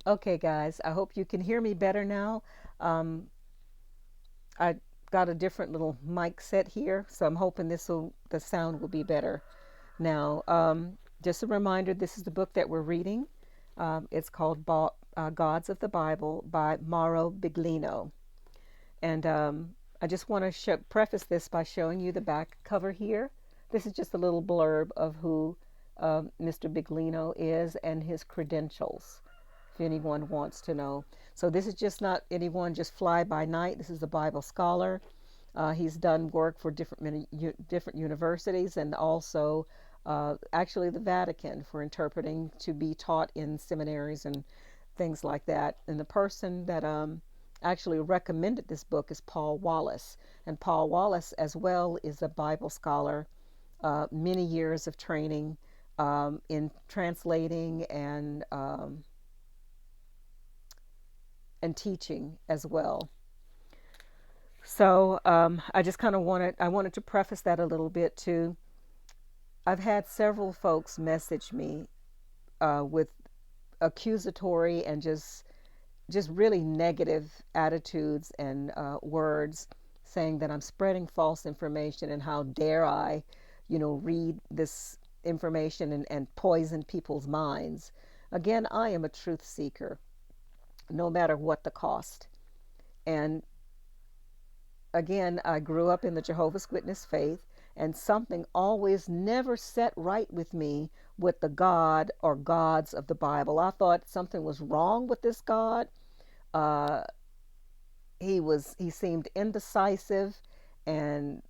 Okay, guys, I hope you can hear me better now. Um, I got a different little mic set here, so I'm hoping the sound will be better now. Just a reminder, this is the book that we're reading. It's called Gods of the Bible by Mauro Biglino. And I just want to preface this by showing you the back cover here. This is just a little blurb of who Mr. Biglino is and his credentials, if anyone wants to know. So this is just not anyone just fly by night. This is a Bible scholar. He's done work for different universities and also actually the Vatican for interpreting to be taught in seminaries and things like that. And the person that actually recommended this book is Paul Wallace. And Paul Wallace, as well, is a Bible scholar, many years of training in translating and teaching as well. So I just kind of wanted to preface that a little bit too. I've had several folks message me with accusatory and just really negative attitudes and words, saying that I'm spreading false information and how dare I, read this information and poison people's minds. Again, I am a truth seeker, no matter what the cost. And again, I grew up in the Jehovah's Witness faith, and something always never set right with me with the God or gods of the Bible. I thought something was wrong with this God. Uh, he seemed indecisive and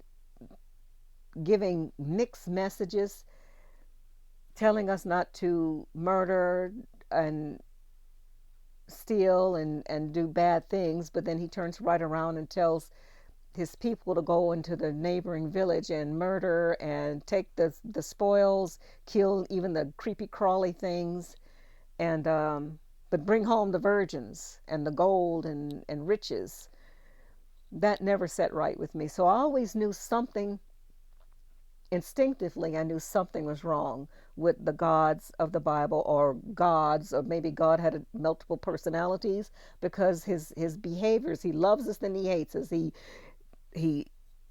giving mixed messages, telling us not to murder and steal and do bad things, but then he turns right around and tells his people to go into the neighboring village and murder and take the spoils, kill even the creepy crawly things, and but bring home the virgins and the gold and riches. That never set right with me. So I always knew something instinctively. I knew something was wrong with the gods of the Bible, or gods, or maybe God had multiple personalities, because his behaviors. He loves us and he hates us. He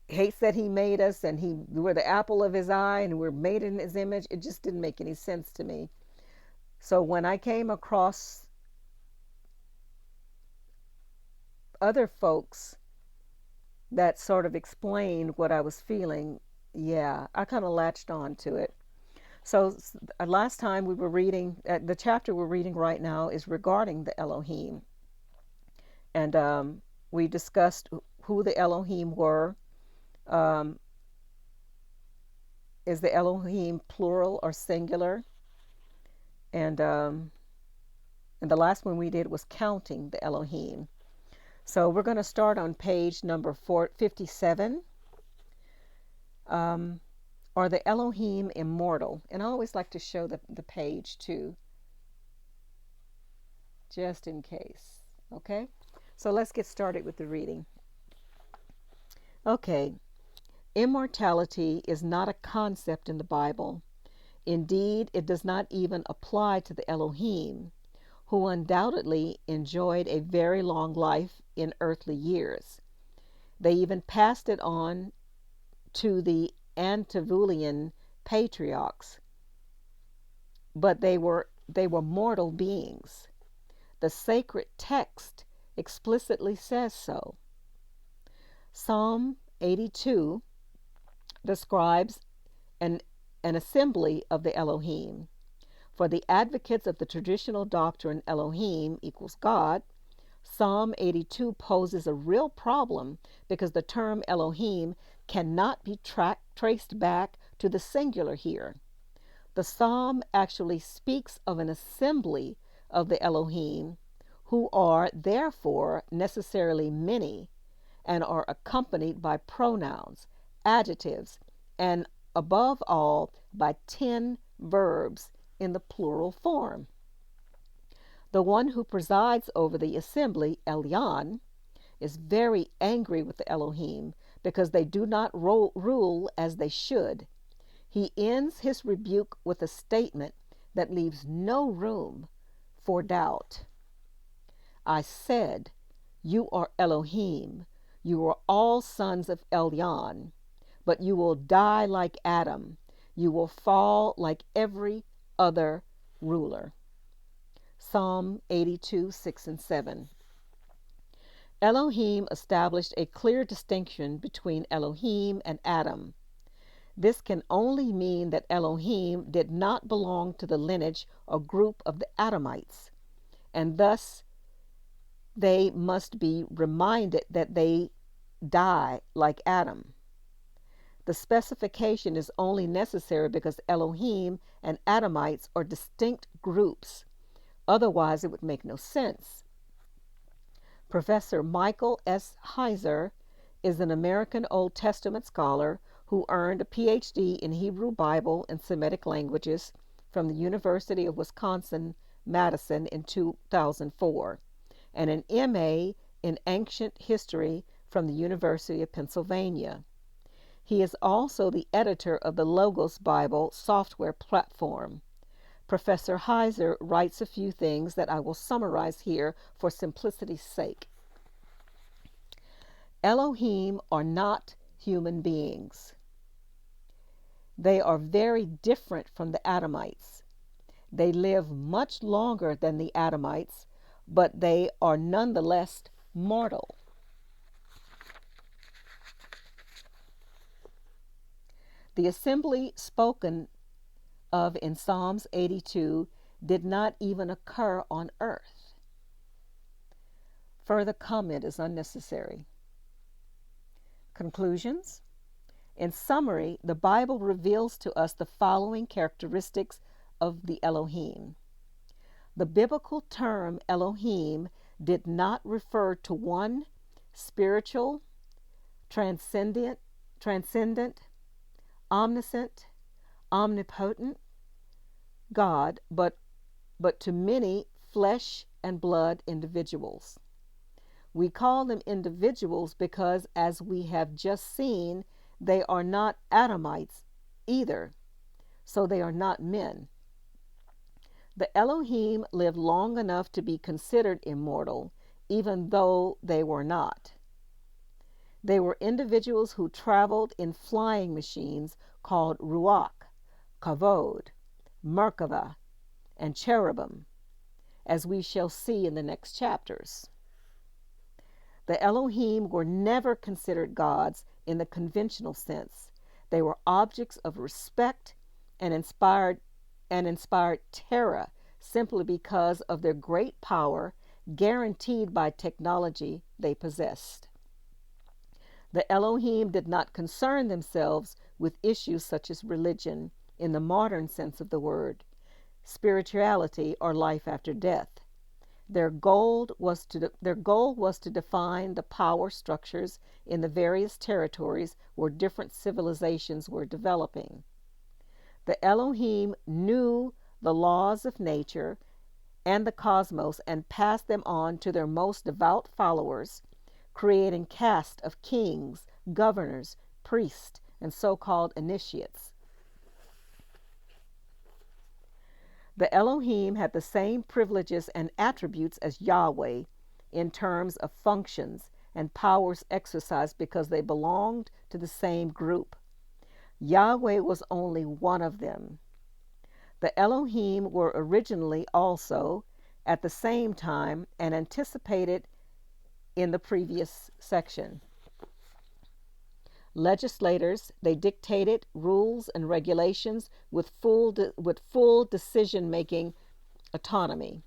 hates that he made us and we're the apple of his eye and we're made in his image. It just didn't make any sense to me. So when I came across other folks that sort of explained what I was feeling, yeah, I kind of latched on to it. So last time we were reading, the chapter we're reading right now is regarding the Elohim. And we discussed who the Elohim were. Um, is the Elohim plural or singular? And and the last one we did was counting the Elohim. So we're going to start on page number 57. Are the Elohim immortal? And I always like to show the page too, just in case. Okay? So let's get started with the reading. Okay. Immortality is not a concept in the Bible. Indeed, it does not even apply to the Elohim, who undoubtedly enjoyed a very long life in earthly years. They even passed it on to the antediluvian patriarchs, but they were mortal beings. The sacred text explicitly says so. Psalm 82 describes an, an assembly of the Elohim. For the advocates of the traditional doctrine Elohim equals God, Psalm 82 poses a real problem because the term Elohim cannot be traced back to the singular here. The psalm actually speaks of an assembly of the Elohim, who are therefore necessarily many and are accompanied by pronouns, adjectives, and above all by 10 verbs in the plural form. The one who presides over the assembly, Elyon, is very angry with the Elohim because they do not rule as they should. He ends his rebuke with a statement that leaves no room for doubt. I said, you are Elohim. You are all sons of Elyon. But you will die like Adam. You will fall like every other ruler. Psalm 82, 6 and 7. Elohim established a clear distinction between Elohim and Adam. This can only mean that Elohim did not belong to the lineage or group of the Adamites, and thus they must be reminded that they die like Adam. The specification is only necessary because Elohim and Adamites are distinct groups. Otherwise, it would make no sense. Professor Michael S. Heiser is an American Old Testament scholar who earned a PhD in Hebrew Bible and Semitic languages from the University of Wisconsin-Madison in 2004, and an MA in ancient history from the University of Pennsylvania. He is also the editor of the Logos Bible software platform. Professor Heiser writes a few things that I will summarize here for simplicity's sake. Elohim are not human beings. They are very different from the Adamites. They live much longer than the Adamites, but they are nonetheless mortal. The assembly spoken of in Psalms 82 did not even occur on earth. Further comment is unnecessary. Conclusions. In summary, the Bible reveals to us the following characteristics of the Elohim. The biblical term Elohim did not refer to one spiritual, transcendent, omniscient, omnipotent God, but to many flesh and blood individuals. We call them individuals because, as we have just seen, they are not Adamites either, so they are not men. The Elohim lived long enough to be considered immortal, even though they were not. They were individuals who traveled in flying machines called Ruach, Kavod, Merkava, and Cherubim, as we shall see in the next chapters. The Elohim were never considered gods in the conventional sense. They were objects of respect and inspired terror simply because of their great power guaranteed by technology they possessed. The Elohim did not concern themselves with issues such as religion in the modern sense of the word, spirituality, or life after death. Their goal was to define the power structures in the various territories where different civilizations were developing. The Elohim knew the laws of nature and the cosmos and passed them on to their most devout followers, creating castes of kings, governors, priests, and so-called initiates. The Elohim had the same privileges and attributes as Yahweh in terms of functions and powers exercised because they belonged to the same group. Yahweh was only one of them. The Elohim were originally also, at the same time, and anticipated in the previous section. Legislators, they dictated rules and regulations with full decision-making autonomy.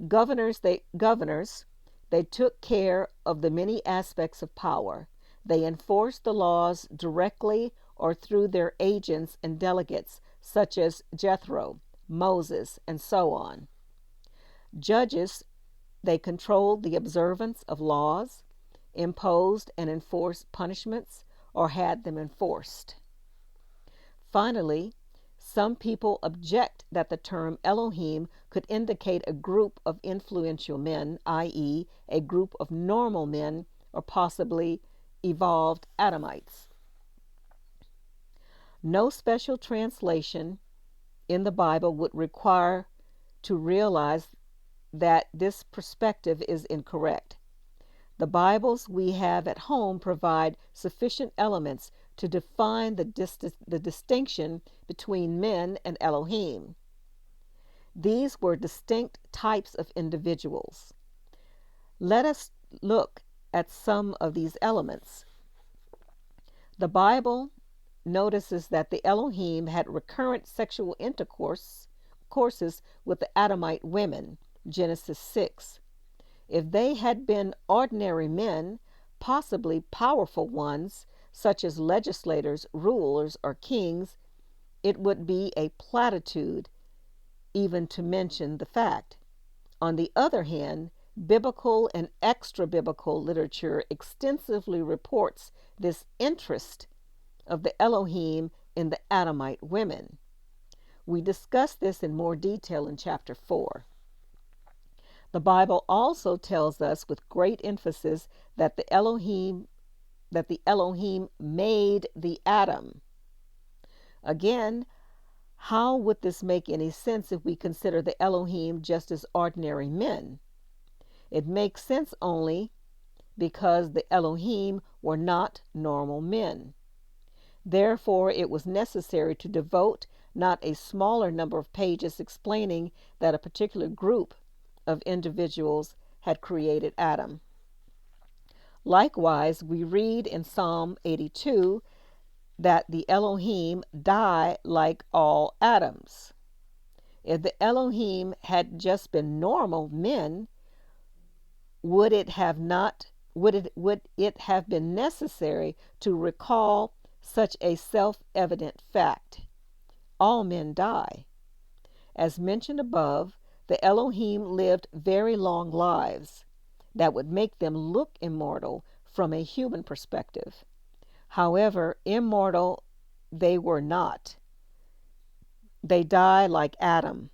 Governors, they took care of the many aspects of power. They enforced the laws directly or through their agents and delegates, such as Jethro, Moses, and so on. Judges, they controlled the observance of laws, imposed and enforced punishments, or had them enforced. Finally, some people object that the term Elohim could indicate a group of influential men, i.e., a group of normal men or possibly evolved Adamites. No special translation in the Bible would require to realize that this perspective is incorrect. The Bibles we have at home provide sufficient elements to define the distinction between men and Elohim. These were distinct types of individuals. Let us look at some of these elements. The Bible notices that the Elohim had recurrent sexual intercourses with the Adamite women, Genesis 6. If they had been ordinary men, possibly powerful ones, such as legislators, rulers, or kings, it would be a platitude even to mention the fact. On the other hand, biblical and extra-biblical literature extensively reports this interest of the Elohim in the Adamite women. We discuss this in more detail in chapter 4. The Bible also tells us with great emphasis that the Elohim made the Adam. Again, how would this make any sense if we consider the Elohim just as ordinary men? It makes sense only because the Elohim were not normal men. Therefore, it was necessary to devote not a smaller number of pages explaining that a particular group of individuals had created Adam. Likewise, we read in Psalm 82 that the Elohim die like all Adams. If the Elohim had just been normal men, would it have been necessary to recall such a self-evident fact? All men die. As mentioned above, the Elohim lived very long lives that would make them look immortal from a human perspective. However, immortal they were not. They die like Adam.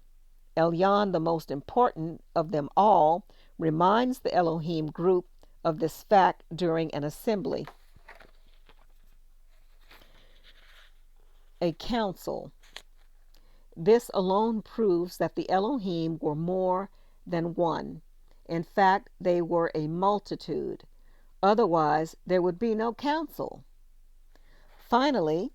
Elyon, the most important of them all, reminds the Elohim group of this fact during an assembly, a council. This alone proves that the Elohim were more than one. In fact, they were a multitude. Otherwise, there would be no council. Finally,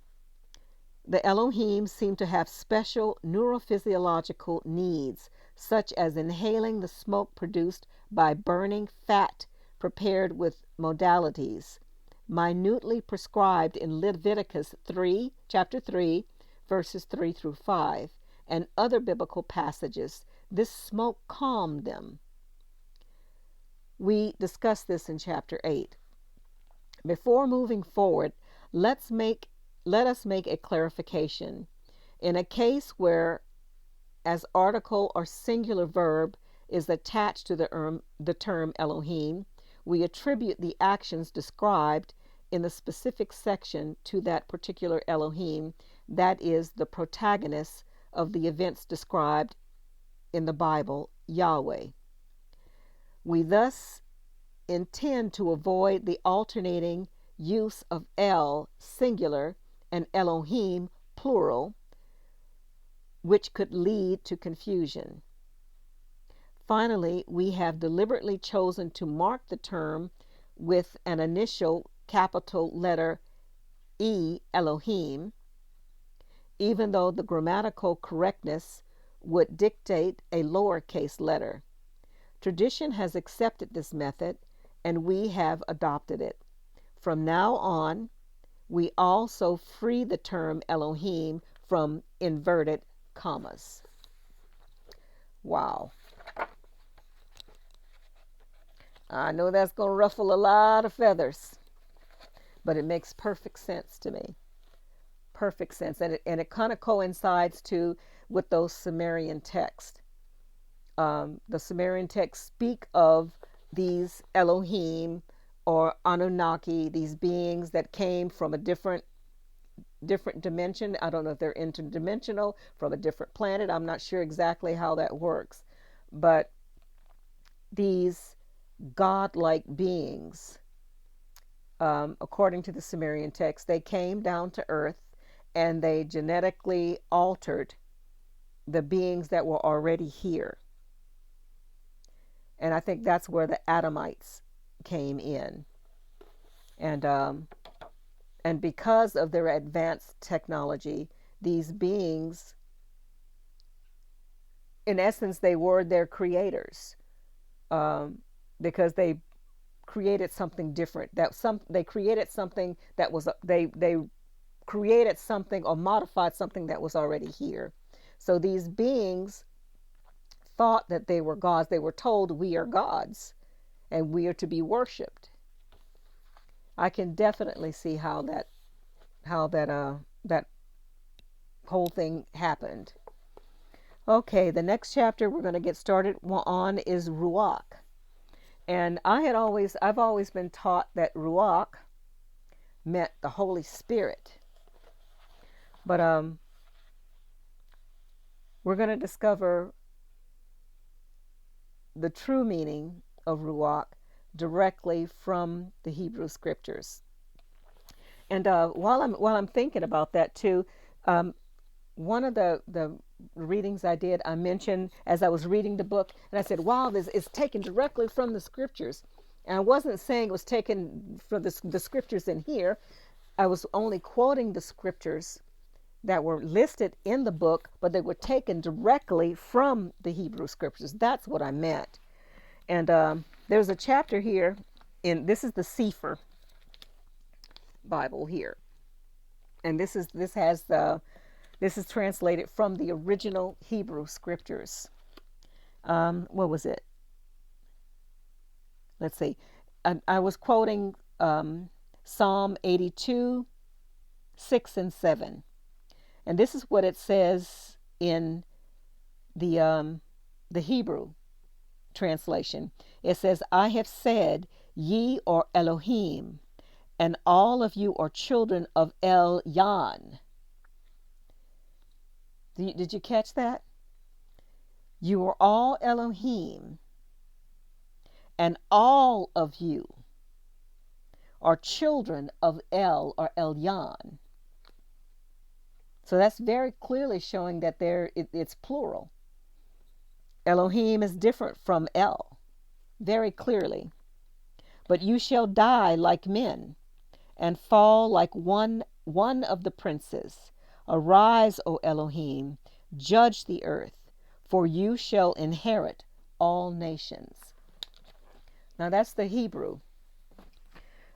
the Elohim seem to have special neurophysiological needs, such as inhaling the smoke produced by burning fat prepared with modalities, minutely prescribed in Leviticus chapter 3, verses 3 through 5, and other biblical passages. This smoke calmed them. We discussed this in chapter 8. Before moving forward, let us make a clarification. In a case where as article or singular verb is attached to the term Elohim, we attribute the actions described in the specific section to that particular Elohim, that is, the protagonist of the events described in the Bible, Yahweh. We thus intend to avoid the alternating use of El, singular, and Elohim, plural, which could lead to confusion. Finally, we have deliberately chosen to mark the term with an initial capital letter E, Elohim, even though the grammatical correctness would dictate a lowercase letter. Tradition has accepted this method, and we have adopted it. From now on, we also free the term Elohim from inverted commas. Wow. I know that's going to ruffle a lot of feathers, but it makes perfect sense to me. Perfect sense. And it kind of coincides too with those Sumerian texts. The Sumerian texts speak of these Elohim or Anunnaki, these beings that came from a different dimension. I don't know if they're interdimensional, from a different planet. I'm not sure exactly how that works. But these godlike beings, according to the Sumerian text, they came down to earth and they genetically altered the beings that were already here. And I think that's where the Adamites came in. And because of their advanced technology, these beings, in essence, they were their creators, because they created something different. They created something that was they created something or modified something that was already here. So these beings thought that they were gods. They were told, we are gods and we are to be worshipped. I can definitely see how that that whole thing happened. Okay, the next chapter we're going to get started on is Ruach. And I've always been taught that Ruach meant the Holy Spirit. But we're going to discover the true meaning of Ruach directly from the Hebrew scriptures. And while I'm thinking about that too, one of the readings I did, I mentioned as I was reading the book, and I said, wow, this is taken directly from the scriptures. And I wasn't saying it was taken from the scriptures in here. I was only quoting the scriptures that were listed in the book, but they were taken directly from the Hebrew scriptures. That's what I meant. And there's a chapter here this is the Sefer Bible here. And this is translated from the original Hebrew scriptures. What was it? Let's see. I was quoting Psalm 82, 6 and 7. And this is what it says in the Hebrew translation. It says, I have said, ye are Elohim, and all of you are children of El-Yan. Did you catch that? You are all Elohim, and all of you are children of El or El-Yan. So that's very clearly showing that it's plural. Elohim is different from El, very clearly. But you shall die like men, and fall like one of the princes. Arise, O Elohim, judge the earth, for you shall inherit all nations. Now that's the Hebrew.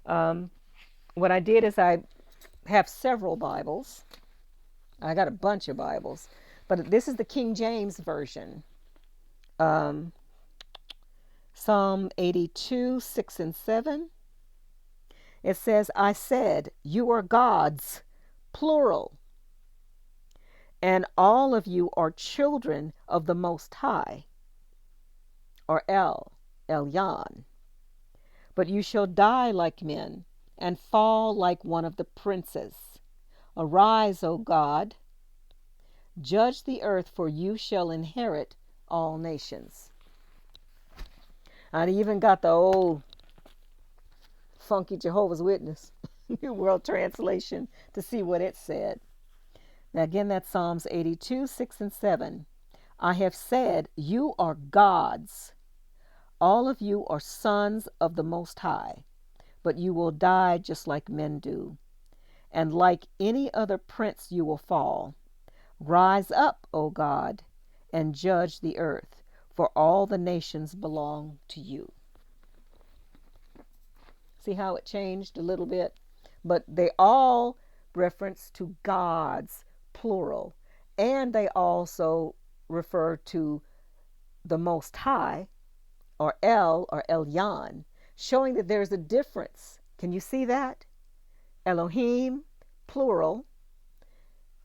What I did is I have several Bibles. I got a bunch of Bibles, but this is the King James Version. Psalm 82, 6 and 7. It says, I said, you are gods, plural, and all of you are children of the Most High, or El-Yan. But you shall die like men, and fall like one of the princes. Arise, O God, judge the earth, for you shall inherit all nations. I even got the old funky Jehovah's Witness New World Translation to see what it said. Now again, that's Psalms 82, 6 and 7. I have said, you are gods. All of you are sons of the Most High, but you will die just like men do. And like any other prince you will fall. Rise up, O God, and judge the earth, for all the nations belong to you. See how it changed a little bit? But they all reference to gods, plural. And they also refer to the Most High, or El or El-Yan, showing that there's a difference. Can you see that? Elohim, plural.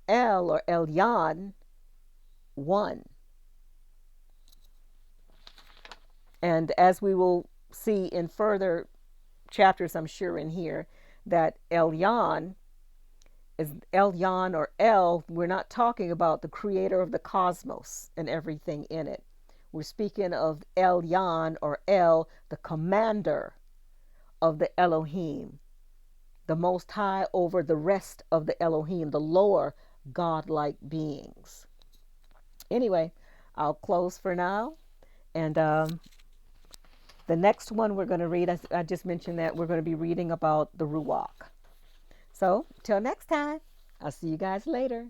El or El-Yan, one. And as we will see in further chapters, I'm sure in here, that El-Yan is El-Yan or El. We're not talking about the creator of the cosmos and everything in it. We're speaking of El-Yan or El, the commander of the Elohim, the Most High over the rest of the Elohim, the lower godlike beings. Anyway, I'll close for now, and The next one we're going to read, I just mentioned that we're going to be reading about the Ruach. So, till next time, I'll see you guys later.